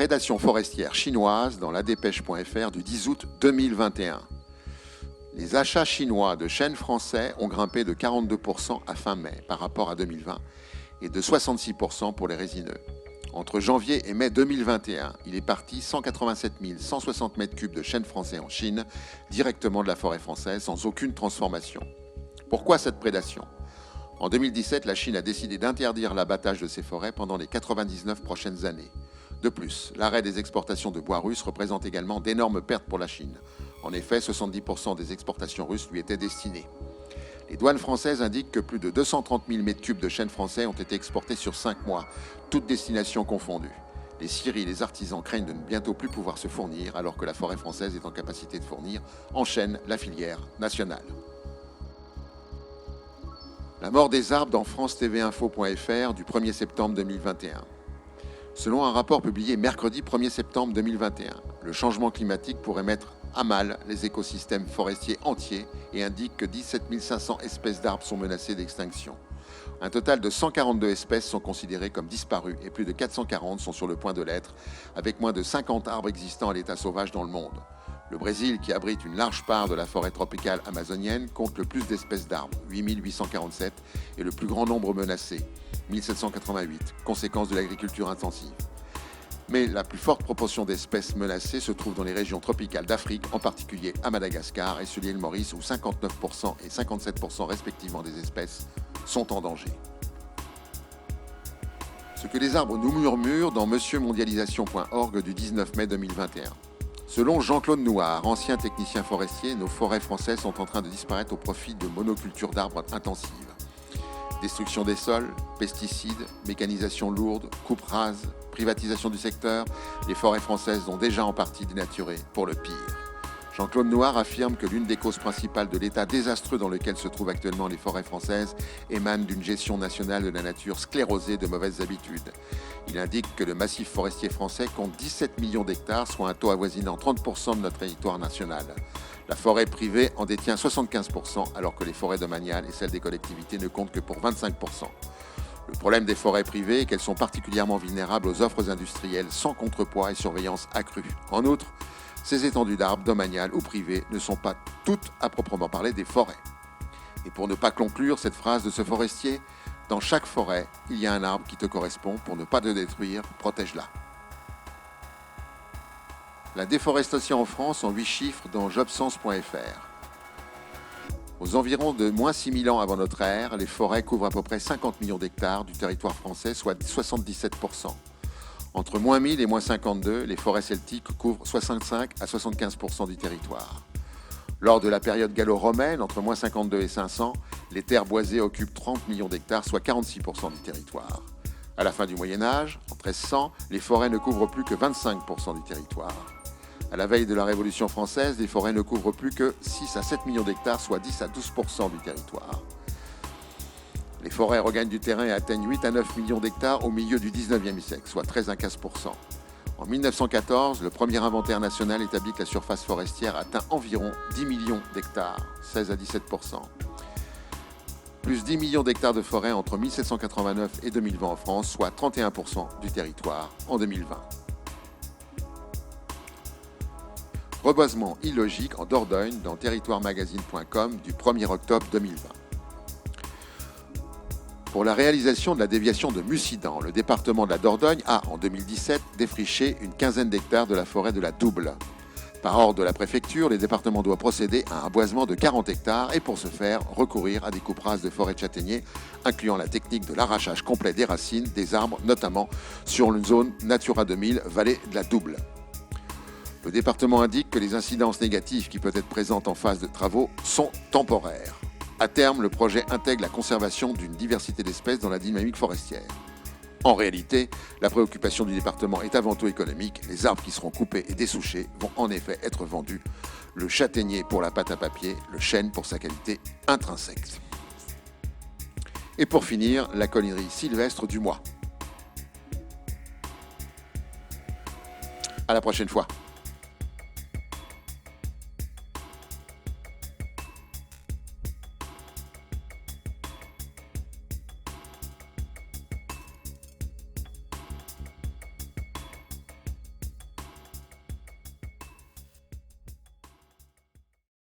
prédation forestière chinoise dans ladépêche.fr du 10 août 2021. Les achats chinois de chênes français ont grimpé de 42% à fin mai par rapport à 2020 et de 66% pour les résineux. Entre janvier et mai 2021, il est parti 187 160 m3 de chênes français en Chine, directement de la forêt française, sans aucune transformation. Pourquoi cette prédation ? En 2017, la Chine a décidé d'interdire l'abattage de ces forêts pendant les 99 prochaines années. De plus, l'arrêt des exportations de bois russes représente également d'énormes pertes pour la Chine. En effet, 70% des exportations russes lui étaient destinées. Les douanes françaises indiquent que plus de 230 000 m3 de chênes français ont été exportés sur 5 mois, toutes destinations confondues. Les scieries et les artisans craignent de ne bientôt plus pouvoir se fournir, alors que la forêt française est en capacité de fournir en chêne la filière nationale. La mort des arbres dans france-tv-info.fr du 1er septembre 2021. Selon un rapport publié mercredi 1er septembre 2021, le changement climatique pourrait mettre à mal les écosystèmes forestiers entiers et indique que 17 500 espèces d'arbres sont menacées d'extinction. Un total de 142 espèces sont considérées comme disparues et plus de 440 sont sur le point de l'être, avec moins de 50 arbres existants à l'état sauvage dans le monde. Le Brésil, qui abrite une large part de la forêt tropicale amazonienne, compte le plus d'espèces d'arbres, 8 847, et le plus grand nombre menacé, 1788, conséquence de l'agriculture intensive. Mais la plus forte proportion d'espèces menacées se trouve dans les régions tropicales d'Afrique, en particulier à Madagascar et sur l'île Maurice, où 59% et 57% respectivement des espèces sont en danger. Ce que les arbres nous murmurent dans monsieurmondialisation.org du 19 mai 2021. Selon Jean-Claude Nouard, ancien technicien forestier, nos forêts françaises sont en train de disparaître au profit de monocultures d'arbres intensives. Destruction des sols, pesticides, mécanisation lourde, coupe rase, privatisation du secteur, les forêts françaises ont déjà en partie dénaturé pour le pire. Jean-Claude Nouard affirme que l'une des causes principales de l'état désastreux dans lequel se trouvent actuellement les forêts françaises émane d'une gestion nationale de la nature sclérosée de mauvaises habitudes. Il indique que le massif forestier français compte 17 millions d'hectares, soit un taux avoisinant 30% de notre territoire national. La forêt privée en détient 75%, alors que les forêts domaniales et celles des collectivités ne comptent que pour 25%. Le problème des forêts privées est qu'elles sont particulièrement vulnérables aux offres industrielles sans contrepoids et surveillance accrue. En outre, ces étendues d'arbres domaniales ou privées ne sont pas toutes à proprement parler des forêts. Et pour ne pas conclure cette phrase de ce forestier, dans chaque forêt, il y a un arbre qui te correspond. Pour ne pas te détruire, protège-la. La déforestation en France en 8 chiffres dans jobsense.fr. Aux environs de moins 6000 ans avant notre ère, les forêts couvrent à peu près 50 millions d'hectares du territoire français, soit 77%. Entre moins 1000 et moins 52, les forêts celtiques couvrent 65 à 75% du territoire. Lors de la période gallo-romaine, entre moins 52 et 500, les terres boisées occupent 30 millions d'hectares, soit 46% du territoire. À la fin du Moyen-Âge, en 1300, les forêts ne couvrent plus que 25% du territoire. À la veille de la Révolution française, les forêts ne couvrent plus que 6 à 7 millions d'hectares, soit 10 à 12% du territoire. Les forêts regagnent du terrain et atteignent 8 à 9 millions d'hectares au milieu du 19e siècle, soit 13 à 15%. En 1914, le premier inventaire national établit que la surface forestière atteint environ 10 millions d'hectares, 16 à 17%. Plus 10 millions d'hectares de forêt entre 1789 et 2020 en France, soit 31% du territoire en 2020. Reboisement illogique en Dordogne dans territoiremagazine.com du 1er octobre 2020. Pour la réalisation de la déviation de Mussidan, le département de la Dordogne a, en 2017, défriché une quinzaine d'hectares de la forêt de la Double. Par ordre de la préfecture, le département doit procéder à un boisement de 40 hectares et pour ce faire, recourir à des coupes rases de forêt de châtaigniers, incluant la technique de l'arrachage complet des racines des arbres, notamment sur une zone Natura 2000, vallée de la Double. Le département indique que les incidences négatives qui peuvent être présentes en phase de travaux sont temporaires. À terme, le projet intègre la conservation d'une diversité d'espèces dans la dynamique forestière. En réalité, la préoccupation du département est avant tout économique. Les arbres qui seront coupés et dessouchés vont en effet être vendus. Le châtaignier pour la pâte à papier, le chêne pour sa qualité intrinsèque. Et pour finir, la connerie sylvestre du mois. À la prochaine fois.